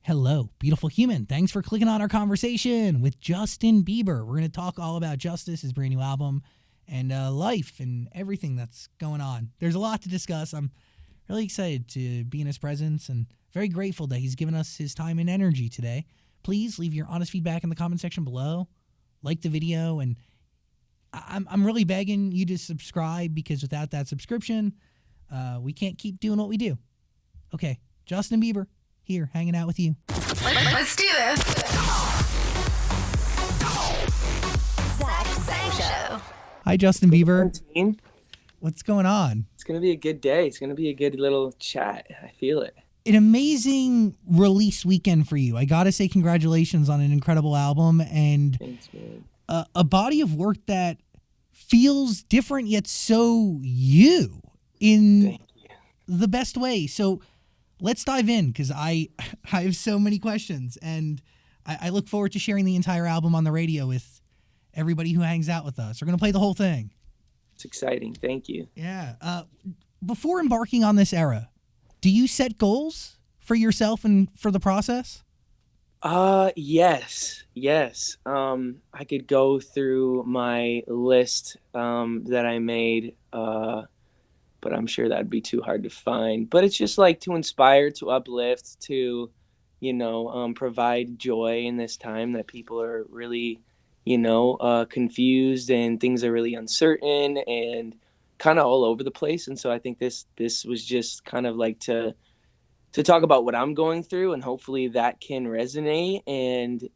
Hello, beautiful human. Thanks for clicking on our conversation with Justin Bieber. We're going to talk all about Justice, his brand new album, and life and everything that's going on. There's a lot to discuss. I'm really excited to be in his presence and very grateful that he's given us his time and energy today. Please leave your honest feedback in the comment section below. Like the video, and I'm really begging you to subscribe because without that subscription, we can't keep doing what we do. Okay, Justin Bieber here hanging out with you. Let's do this. Zach Show. Hi, Justin Bieber. Team. What's going on? It's going to be a good day. It's going to be a good little chat. I feel it. An amazing release weekend for you. I gotta say congratulations on an incredible album and Thanks, man. A body of work that feels different yet so you in Thank you. the best way. So let's dive in because I have so many questions and I look forward to sharing the entire album on the radio with everybody who hangs out with us. We're going to play the whole thing. It's exciting. Thank you. Yeah. Before embarking on this era, do you set goals for yourself and for the process? Yes. I could go through my list that I made, but I'm sure that'd be too hard to find. But it's just like to inspire, to uplift, to, provide joy in this time that people are really, confused and things are really uncertain and kind of all over the place. And so I think this was just kind of like to talk about what I'm going through, and hopefully that can resonate and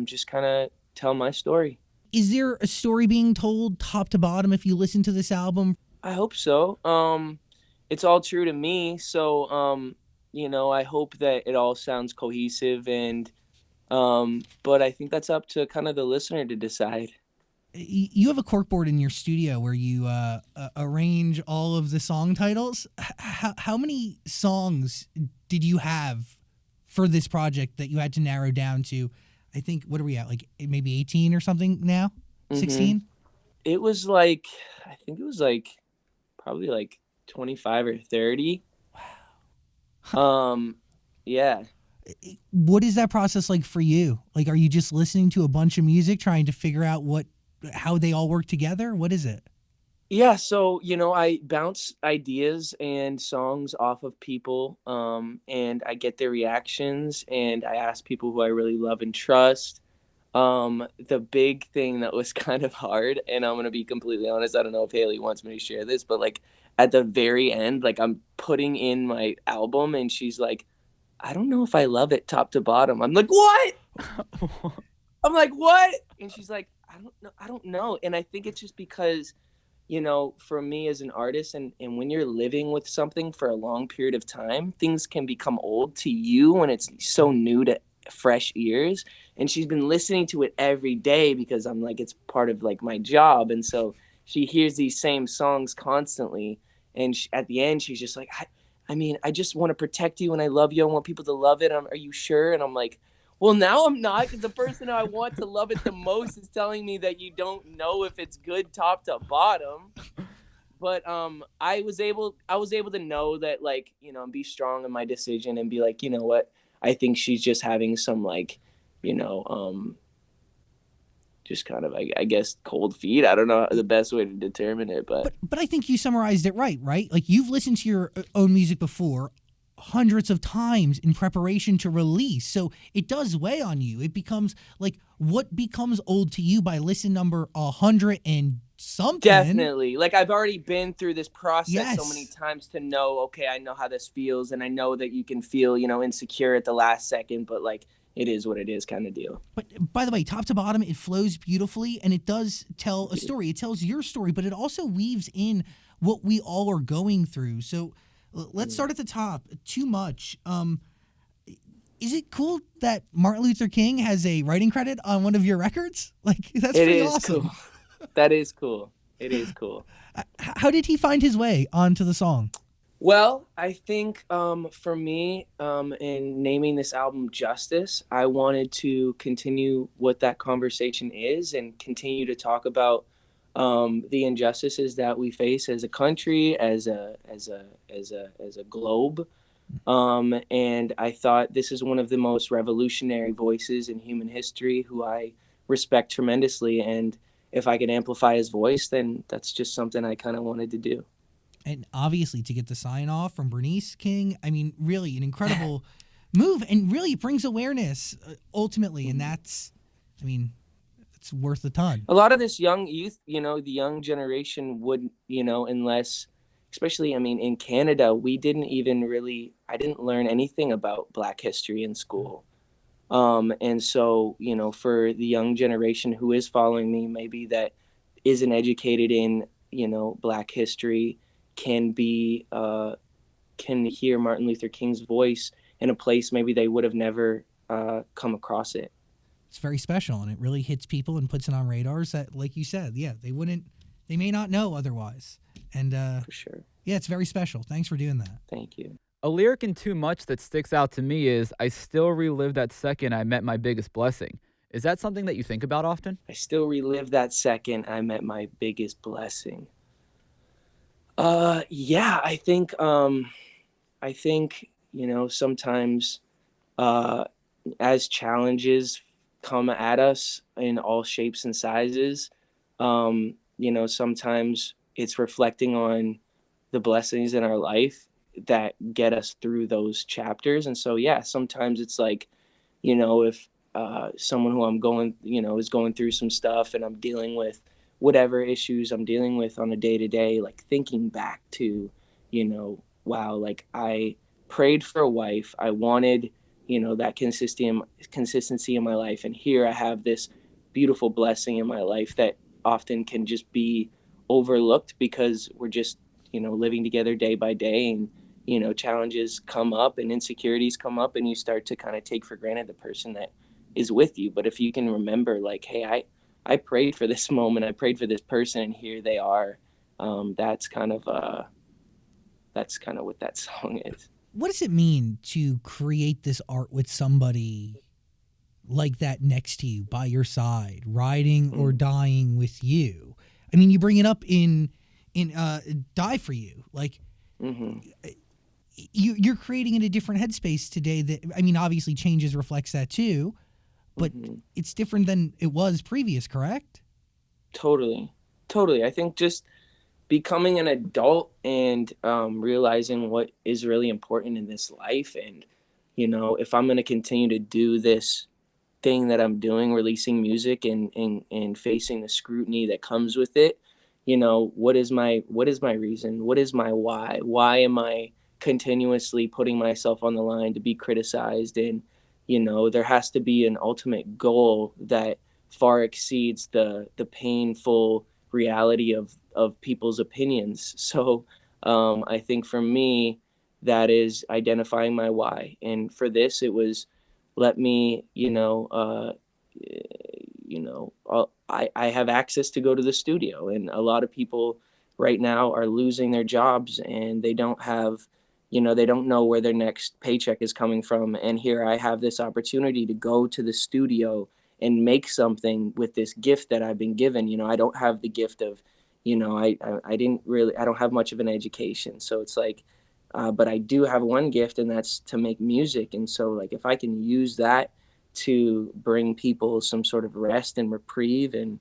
just kind of tell my story. Is there a story being told top to bottom if you listen to this album? I hope so. It's all true to me. So, I hope that it all sounds cohesive but I think that's up to kind of the listener to decide. You have a corkboard in your studio where you arrange all of the song titles. How many songs did you have for this project that you had to narrow down to? I think, what are we at? Like maybe 18 or something now? 16? It was like, I think it was like probably like 25 or 30. Wow. Yeah. What is that process like for you? Like, are you just listening to a bunch of music, trying to figure out how they all work together? What is it? Yeah, so, I bounce ideas and songs off of people, and I get their reactions, and I ask people who I really love and trust. The big thing that was kind of hard, and I'm going to be completely honest, I don't know if Hailey wants me to share this, but, like, at the very end, like, I'm putting in my album, and she's like, I don't know if I love it top to bottom. I'm like, what? I'm like, what? And she's like, I don't know. And I think it's just because, for me as an artist and when you're living with something for a long period of time, things can become old to you when it's so new to fresh ears. And she's been listening to it every day because I'm like, it's part of like my job. And so she hears these same songs constantly. And at the end, she's just like, I just want to protect you and I love you. I want people to love it. Are you sure? And I'm like, well, now I'm not, because the person I want to love it the most is telling me that you don't know if it's good top to bottom. But I was able to know that, like, be strong in my decision and be like, you know what? I think she's just having some like, just kind of, I guess, cold feet. I don't know the best way to determine it, but I think you summarized it right? Like, you've listened to your own music before hundreds of times in preparation to release, so it does weigh on you. It becomes like, what becomes old to you by listen number 100 and something? Definitely. Like, I've already been through this process so Yes. many times to know, okay, I know how this feels, and I know that you can feel, insecure at the last second, but like, it is what it is kind of deal. But by the way, top to bottom, it flows beautifully, and it does tell a story. It tells your story, but it also weaves in what we all are going through. So let's start at the top. Too Much. Is it cool that Martin Luther King has a writing credit on one of your records? Like, that's pretty awesome. Cool. That is cool. It is cool. How did he find his way onto the song? Well, I think for me, in naming this album Justice, I wanted to continue what that conversation is and continue to talk about the injustices that we face as a country, as a globe, And I thought this is one of the most revolutionary voices in human history who I respect tremendously. And if I could amplify his voice, then that's just something I kind of wanted to do. And obviously to get the sign off from Bernice King, I mean, really an incredible move, and really brings awareness ultimately. And that's, I mean, it's worth a ton. A lot of this young youth, the young generation would, unless, especially, I mean, in Canada, we didn't even really, I didn't learn anything about Black history in school. And so, for the young generation who is following me, maybe that isn't educated in, Black history, can be, can hear Martin Luther King's voice in a place maybe they would have never come across it. It's very special, and it really hits people and puts it on radars that, like you said, yeah, they may not know otherwise. And For sure. yeah, it's very special. Thanks for doing that. Thank you. A lyric in Too Much that sticks out to me is, I still relive that second I met my biggest blessing. Is that something that you think about often? I still relive that second I met my biggest blessing. Yeah, I think, sometimes as challenges come at us in all shapes and sizes, sometimes it's reflecting on the blessings in our life that get us through those chapters. And so, yeah, sometimes it's like, if someone who I'm going, is going through some stuff and I'm dealing with whatever issues I'm dealing with on a day to day, like thinking back to, wow, like I prayed for a wife. I wanted, that consistency in my life. And here I have this beautiful blessing in my life that often can just be overlooked because we're just, living together day by day. And, challenges come up and insecurities come up, and you start to kind of take for granted the person that is with you. But if you can remember, like, hey, I prayed for this moment, I prayed for this person, and here they are. That's kind of what that song is. What does it mean to create this art with somebody like that next to you, by your side, riding or dying with you? I mean, you bring it up in Die For You. Like, you're creating in a different headspace today that, I mean, obviously Changes reflects that too, but it's different than it was previous, correct? Totally. I think just becoming an adult and realizing what is really important in this life. And, if I'm going to continue to do this thing that I'm doing, releasing music and facing the scrutiny that comes with it, what is my reason? What is my why? Why am I continuously putting myself on the line to be criticized? And, there has to be an ultimate goal that far exceeds the painful reality of people's opinions. So I think for me, that is identifying my why. And for this, it was, let me, I have access to go to the studio, and a lot of people right now are losing their jobs, and they don't have, they don't know where their next paycheck is coming from. And here I have this opportunity to go to the studio and make something with this gift that I've been given. I don't have the gift of, I don't have much of an education. So it's like, but I do have one gift, and that's to make music. And so, like, if I can use that to bring people some sort of rest and reprieve and,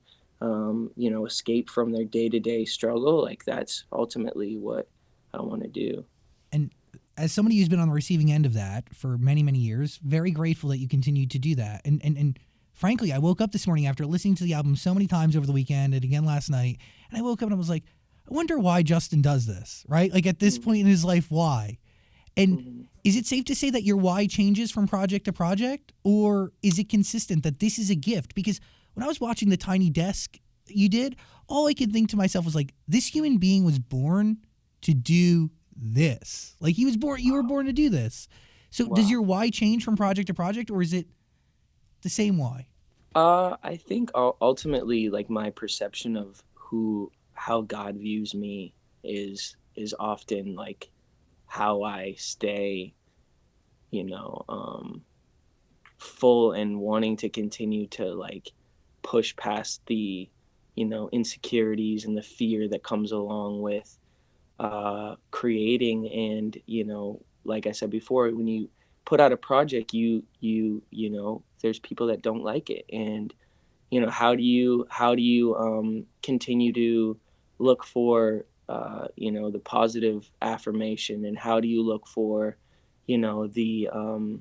escape from their day-to-day struggle, like, that's ultimately what I want to do. And as somebody who's been on the receiving end of that for many, many years, very grateful that you continue to do that. And frankly, I woke up this morning after listening to the album so many times over the weekend and again last night, and I woke up and I was like, I wonder why Justin does this, right? Like, at this point in his life, why? And is it safe to say that your why changes from project to project, or is it consistent that this is a gift? Because when I was watching the Tiny Desk you did, all I could think to myself was like, this human being was born to do this. Like, you were born to do this. So does your why change from project to project, or is it the same why? I think ultimately, like, my perception of how God views me is often like how I stay, full and wanting to continue to, like, push past the, insecurities and the fear that comes along with creating and, like I said before, when you put out a project, you know, there's people that don't like it. And, you know, how do you continue to look for, you know, the positive affirmation, and how do you look for, you know, you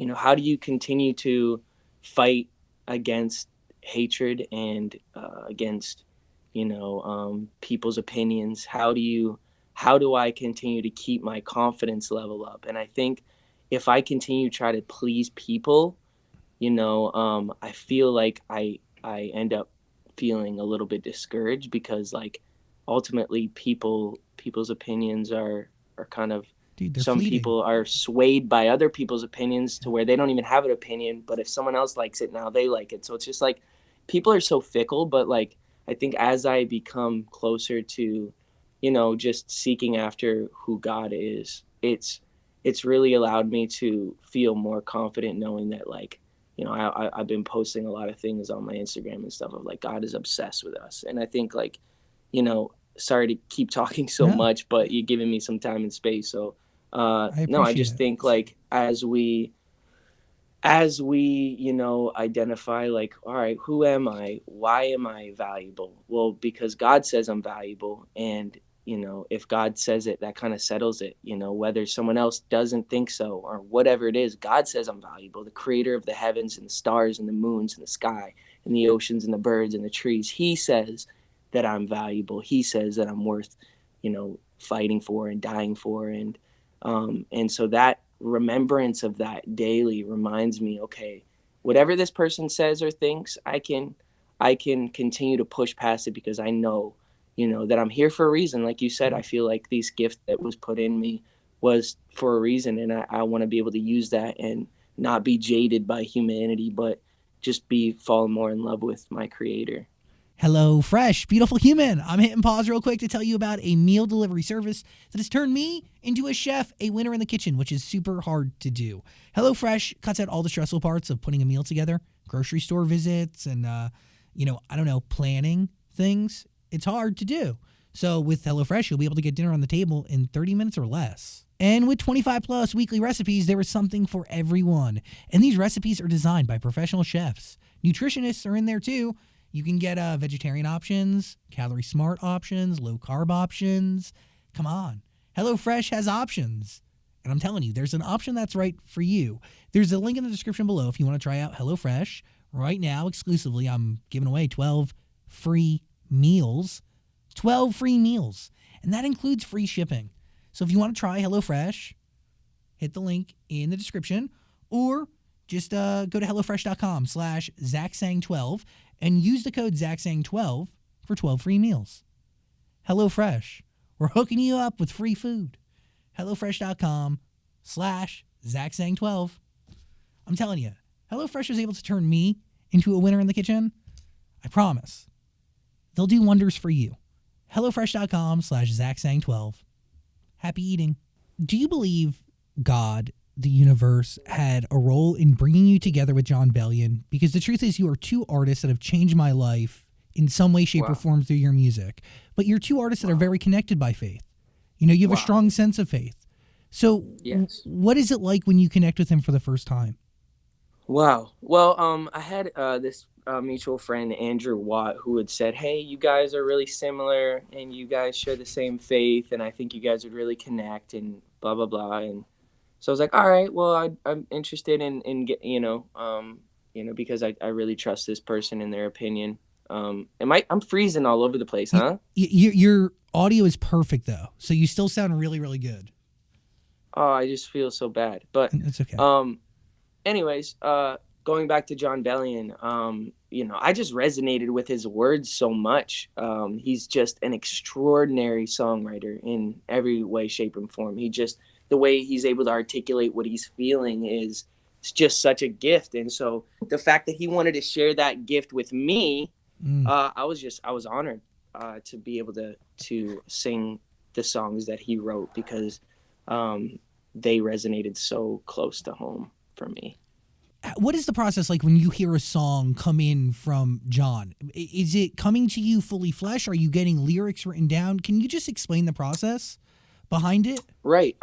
know, how do you continue to fight against hatred and against, you know, people's opinions? How do I continue to keep my confidence level up? And I think if I continue to try to please people, you know, I feel like I end up feeling a little bit discouraged, because like ultimately people's opinions are kind of, Dude, they're some fleeting. people are swayed by other people's opinions to where they don't even have an opinion, but if someone else likes it, now they like it. So it's just like people are so fickle. But like I think as I become closer to, you know, just seeking after who God is, it's really allowed me to feel more confident knowing that, like, you know, I've been posting a lot of things on my Instagram and stuff of like God is obsessed with us. And I think like, you know, sorry to keep talking so No, much, but you're giving me some time and space. So I no, I appreciate just it. think like as we you know, identify like, all right, who am I, why am I valuable? Well, because God says I'm valuable. And you know, if God says it, that kind of settles it. You know, whether someone else doesn't think so or whatever it is, God says I'm valuable. The creator of the heavens and the stars and the moons and the sky and the oceans and the birds and the trees, he says that I'm valuable. He says that I'm worth, you know, fighting for and dying for. And so that remembrance of that daily reminds me, okay, whatever this person says or thinks, I can continue to push past it, because I know, you know, that I'm here for a reason. Like you said, I feel like this gift that was put in me was for a reason, and I want to be able to use that and not be jaded by humanity, but just be falling more in love with my creator. Hello Fresh, beautiful human. I'm hitting pause real quick to tell you about a meal delivery service that has turned me into a chef, a winner in the kitchen, which is super hard to do. HelloFresh cuts out all the stressful parts of putting a meal together, grocery store visits, and, you know, I don't know, planning things. It's hard to do. So with HelloFresh, you'll be able to get dinner on the table in 30 minutes or less. And with 25 plus weekly recipes, there is something for everyone. And these recipes are designed by professional chefs. Nutritionists are in there too. You can get vegetarian options, calorie smart options, low carb options. Come on. HelloFresh has options. And I'm telling you, there's an option that's right for you. There's a link in the description below if you want to try out HelloFresh. Right now, exclusively, I'm giving away 12 free meals. 12 free meals. And that includes free shipping. So if you want to try HelloFresh, hit the link in the description, or just go to HelloFresh.com/ZachSang12 and use the code ZachSang12 for 12 free meals. HelloFresh, we're hooking you up with free food. HelloFresh.com/ZachSang12. I'm telling you, HelloFresh is able to turn me into a winner in the kitchen. I promise. They'll do wonders for you. HelloFresh.com/ZachSang12. Happy eating. Do you believe God, the universe, had a role in bringing you together with Jon Bellion? Because the truth is, you are two artists that have changed my life in some way, shape, or form through your music. But you're two artists that are very connected by faith. You know, you have a strong sense of faith. So Yes. what is it like when you connect with him for the first time? Wow. Well, I had this mutual friend, Andrew Watt, who had said, "Hey, you guys are really similar, and you guys share the same faith, and I think you guys would really connect." And blah blah blah. And so I was like, "All right, well, I'm interested in get, you know, because I really trust this person and their opinion." I'm freezing all over the place, huh? Your audio is perfect, though. So you still sound really, really good. Oh, I just feel so bad. But It's okay. anyways, going back to Jon Bellion, you know, I just resonated with his words so much. He's just an extraordinary songwriter in every way, shape, and form. The way he's able to articulate what he's feeling is it's just such a gift. And so the fact that he wanted to share that gift with me, I was honored to be able to sing the songs that he wrote, because they resonated so close to home for me. What is the process like when you hear a song come in from Jon? Is it coming to you fully fleshed? Are you getting lyrics written down? Can you just explain the process behind it? Right.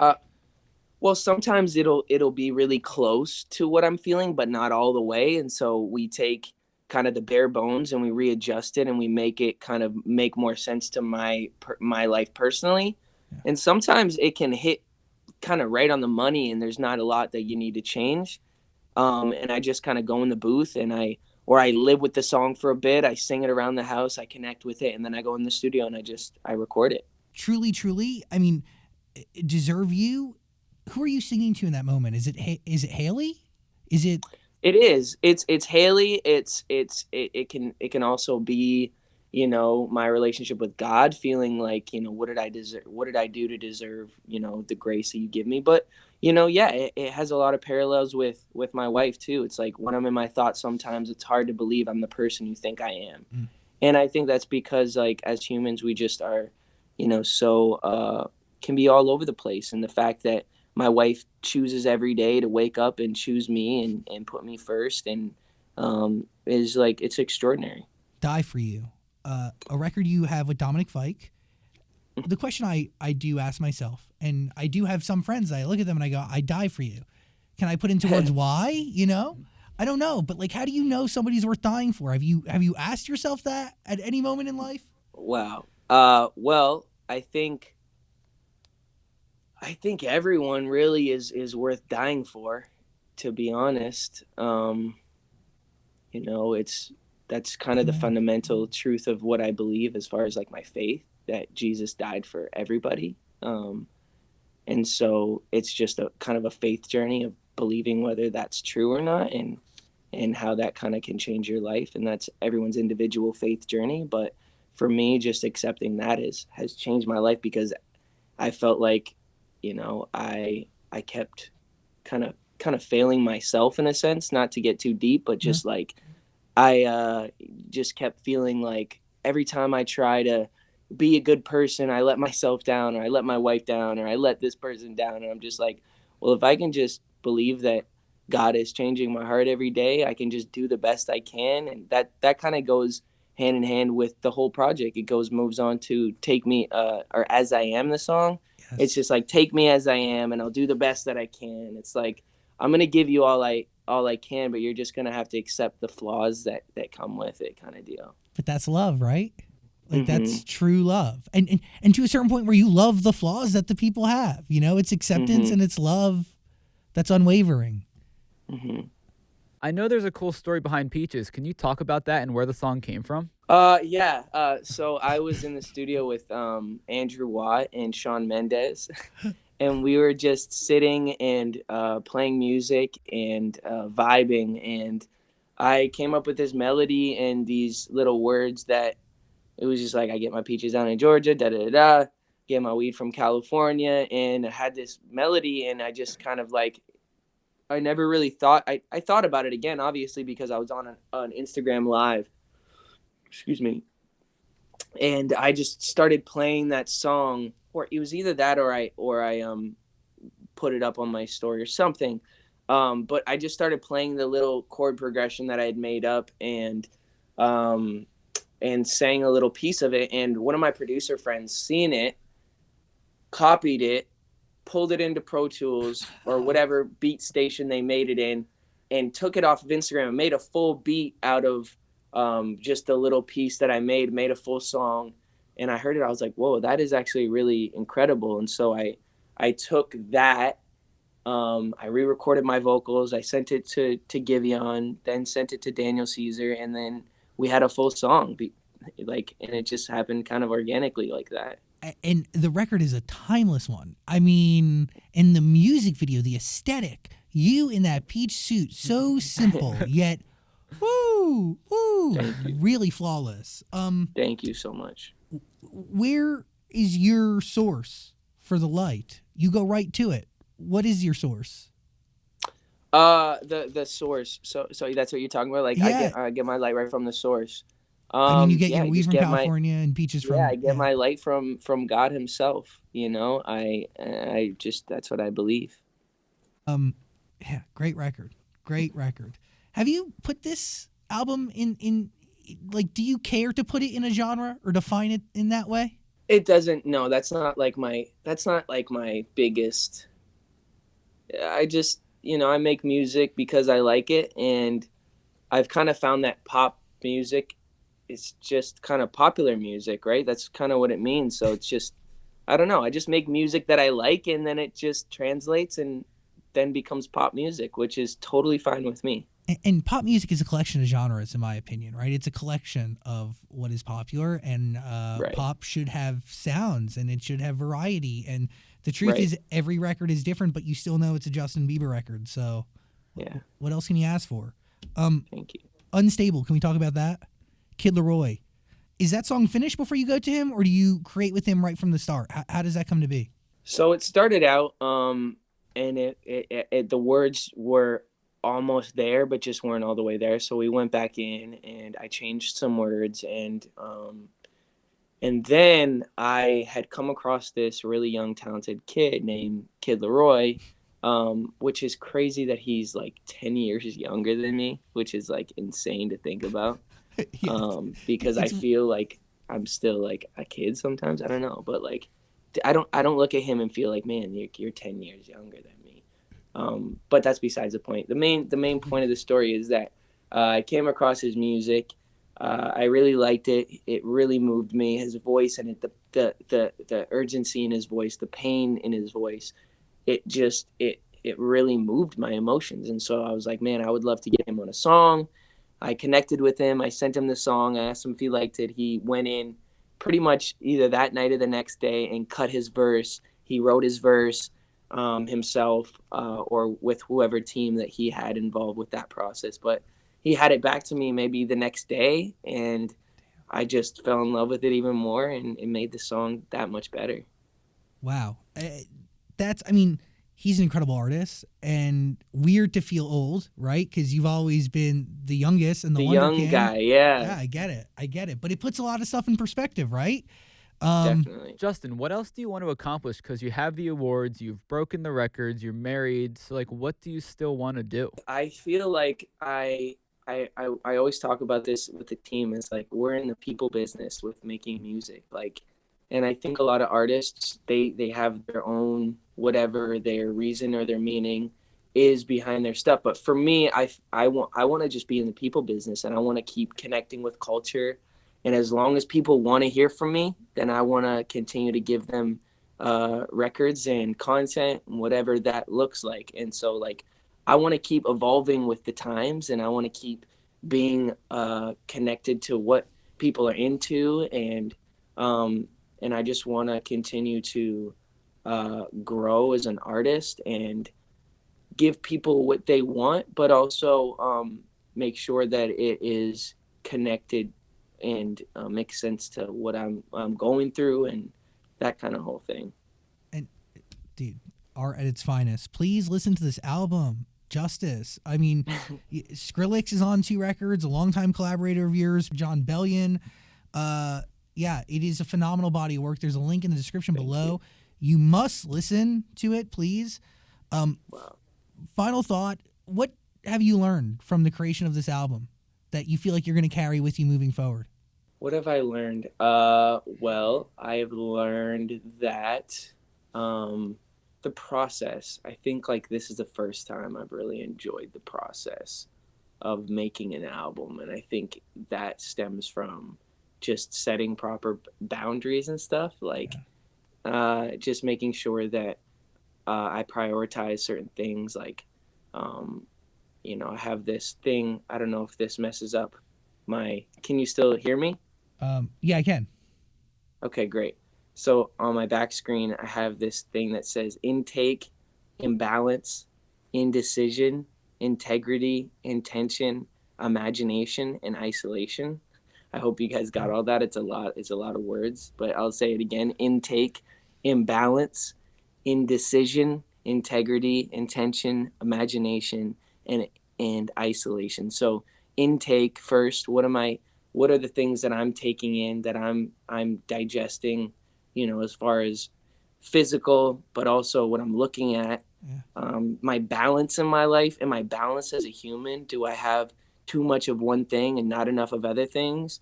Well, sometimes it'll be really close to what I'm feeling, but not all the way. And so we take kind of the bare bones and we readjust it and we make it kind of make more sense to my life personally. Yeah. And sometimes it can hit kind of right on the money, and there's not a lot that you need to change. And I just kind of go in the booth and I live with the song for a bit. I sing it around the house. I connect with it, and then I go in the studio and I record it. Truly, truly. I mean, Deserve You. Who are you singing to in that moment? Is it Hailey? Is it? It is. It's Hailey. It can also be, my relationship with God, feeling like, what did I deserve? What did I do to deserve, the grace that you give me? But, yeah, it has a lot of parallels with my wife too. It's like when I'm in my thoughts, sometimes it's hard to believe I'm the person you think I am. Mm. And I think that's because, like, as humans, we just are, so can be all over the place. And the fact that my wife chooses every day to wake up and choose me and put me first, and is like, it's extraordinary. Die for You, a record you have with Dominic Fike. The question I do ask myself, and I do have some friends, I look at them and I go, I die for you. Can I put into words why? I don't know, but like, how do you know somebody's worth dying for? Have you asked yourself that at any moment in life? Wow. Well, I think everyone really is worth dying for, to be honest. That's kind of the fundamental truth of what I believe as far as like my faith, that Jesus died for everybody. And so it's just a kind of a faith journey of believing whether that's true or not, and how that kind of can change your life. And that's everyone's individual faith journey. But for me, just accepting that has changed my life, because I felt like, I kept kind of failing myself in a sense, not to get too deep, but just like, I just kept feeling like every time I try to be a good person, I let myself down, or I let my wife down, or I let this person down. And I'm just like, well, if I can just believe that God is changing my heart every day, I can just do the best I can. And that kind of goes hand in hand with the whole project. It moves on to Take Me, or As I Am, the song. Yes. It's just like, take me as I am, and I'll do the best that I can. It's like, I'm going to give you all I can, but you're just going to have to accept the flaws that come with it, kind of deal. But that's love, right? Like, Mm-hmm. that's true love. And to a certain point where you love the flaws that the people have, it's acceptance, Mm-hmm. and it's love that's unwavering. Mm-hmm. I know there's a cool story behind Peaches. Can you talk about that and where the song came from? Yeah. So I was in the studio with Andrew Watt and Shawn Mendes, and we were just sitting and playing music and vibing, and I came up with this melody and these little words that it was just like, I get my peaches down in Georgia, da da da da, get my weed from California, and I had this melody, and I just kind of like, I never really thought, I thought about it again, obviously, because I was on an Instagram live. Excuse me. And I just started playing that song, or it was either that or I put it up on my story or something. But I just started playing the little chord progression that I had made up, and sang a little piece of it. And one of my producer friends seen it, copied it, pulled it into Pro Tools or whatever beat station they made it in, and took it off of Instagram and made a full beat out of just a little piece that I made a full song. And I heard it, I was like, whoa, that is actually really incredible. And so I took that, I re-recorded my vocals, I sent it to Giveon, then sent it to Daniel Caesar, and then we had a full song, and it just happened kind of organically like that. And the record is a timeless one. I mean, in the music video, the aesthetic, you in that peach suit, so simple, yet, woo, really flawless. Thank you so much. Where is your source for the light? You go right to it. What is your source? The source. So that's what you're talking about? Like, Yeah. I get my light right from the source. I mean, you get your I weed just from get California and peaches from... I get my light from God himself, I just, that's what I believe. Yeah, great record. Have you put this album in like, do you care to put it in a genre or define it in that way? It doesn't, no, that's not like my biggest I just, I make music because I like it, and I've kind of found that pop music is just kind of popular music, right? That's kind of what it means. So it's just, I don't know. I just make music that I like, and then it just translates and then becomes pop music, which is totally fine with me. And pop music is a collection of genres, in my opinion, right? It's a collection of what is popular, and Right. pop should have sounds and it should have variety. And the truth Right. is, every record is different, but you still know it's a Justin Bieber record. So, Yeah. what else can you ask for? Thank you. Unstable. Can we talk about that? Kid Laroi. Is that song finished before you go to him, or do you create with him right from the start? How does that come to be? So it started out, and the words were almost there, but just weren't all the way there. So we went back in, and I changed some words, and then I had come across this really young, talented kid named Kid Laroi, which is crazy that he's like 10 years younger than me, which is like insane to think about. Yeah, Because I it's feel like I'm still like a kid sometimes. I don't know, but like I don't look at him and feel like, man, you're 10 years younger than me. But that's besides the point. The main point of the story is that I came across his music. I really liked it. It really moved me. His voice and the urgency in his voice, the pain in his voice. It really moved my emotions. And so I was like, man, I would love to get him on a song. I connected with him. I sent him the song. I asked him if he liked it. He went in pretty much either that night or the next day and cut his verse. He wrote his verse himself, or with whoever team that he had involved with that process. But he had it back to me maybe the next day, and I just fell in love with it even more, and it made the song that much better. wow. I mean, he's an incredible artist, and weird to feel old, right? Because you've always been the youngest and the The Wonder young Kid. guy, yeah, Yeah, I get it. I get it. But it puts a lot of stuff in perspective, right? Um, definitely. Justin, what else do you want to accomplish? Because you have the awards, you've broken the records, you're married. So, like, what do you still want to do? I feel like I always talk about this with the team. It's like we're in the people business with making music. Like, and I think a lot of artists they have their own whatever their reason or their meaning is behind their stuff. But for me, I want to just be in the people business, and I want to keep connecting with culture. And as long as people want to hear from me, then I want to continue to give them records and content and whatever that looks like. And so like I want to keep evolving with the times, and I want to keep being connected to what people are into, um, and I just want to continue to grow as an artist and give people what they want, but also make sure that it is connected and makes sense to what I'm going through and that kind of whole thing. and dude, art at its finest. Please listen to this album, Justice. I mean, Skrillex is on 2 records, a longtime collaborator of yours, Jon Bellion. Yeah, it is a phenomenal body of work. There's a link in the description Thank below. you. You must listen to it, please. Um, Wow. Final thought: what have you learned from the creation of this album that you feel like you're going to carry with you moving forward? What have I learned? Well, I have learned that um, the process. I think like this is the first time I've really enjoyed the process of making an album, and I think that stems from just setting proper boundaries and stuff. Like just making sure that I prioritize certain things. Like, um, I have this thing. I don't know if this messes up my. Can you still hear me? Yeah, I can. Okay, great. So on my back screen, I have this thing that says intake, imbalance, indecision, integrity, intention, imagination, and isolation. I hope you guys got all that. It's a lot. It's a lot of words, but I'll say it again: intake, imbalance, indecision, integrity, intention, imagination, and isolation. So intake first. What are the things that I'm taking in, that I'm digesting, as far as physical, but also what I'm looking at, Yeah. my balance in my life, and my balance as a human. Do I have too much of one thing and not enough of other things?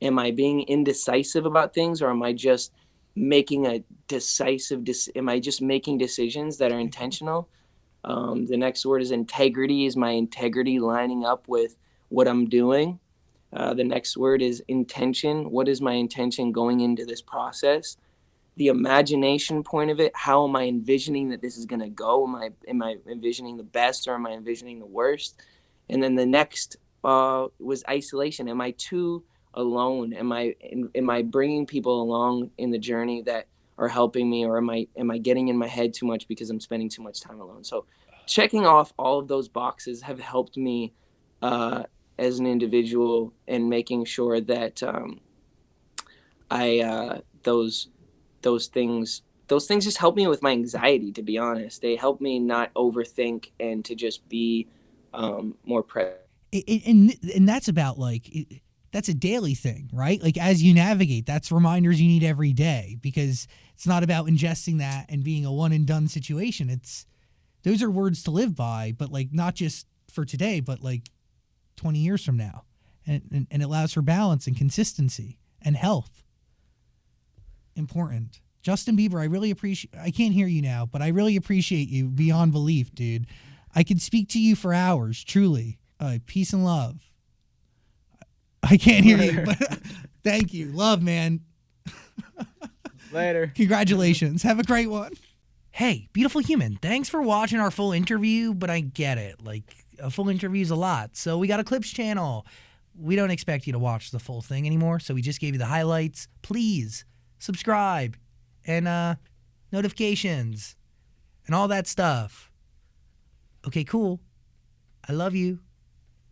Am I being indecisive about things, or am I just making a am I just making decisions that are intentional? The next word is integrity. Is my integrity lining up with what I'm doing? The next word is intention. What is my intention going into this process? The imagination point of it. How am I envisioning that this is going to go? Am I envisioning the best, or am I envisioning the worst? And then the next was isolation. Am I too alone? Am I bringing people along in the journey that are helping me, or am I getting in my head too much because I'm spending too much time alone? So checking off all of those boxes have helped me as an individual, and making sure that I those things just help me with my anxiety. To be honest, they help me not overthink and to just be more present. And that's about that's a daily thing, right? Like as you navigate, that's reminders you need every day, because it's not about ingesting that and being a one and done situation. Those are words to live by, but like not just for today, but like 20 years from now. And it allows for balance and consistency and health. Important. Justin Bieber, I can't hear you now, but I really appreciate you beyond belief, dude. I could speak to you for hours, truly. Peace and love. I can't hear you, but thank you. Love, man. Later. Congratulations. Have a great one. Hey, beautiful human, thanks for watching our full interview, but I get it. Like, a full interview is a lot. So we got a clips channel. We don't expect you to watch the full thing anymore, so we just gave you the highlights. Please subscribe and notifications and all that stuff. Okay, cool. I love you.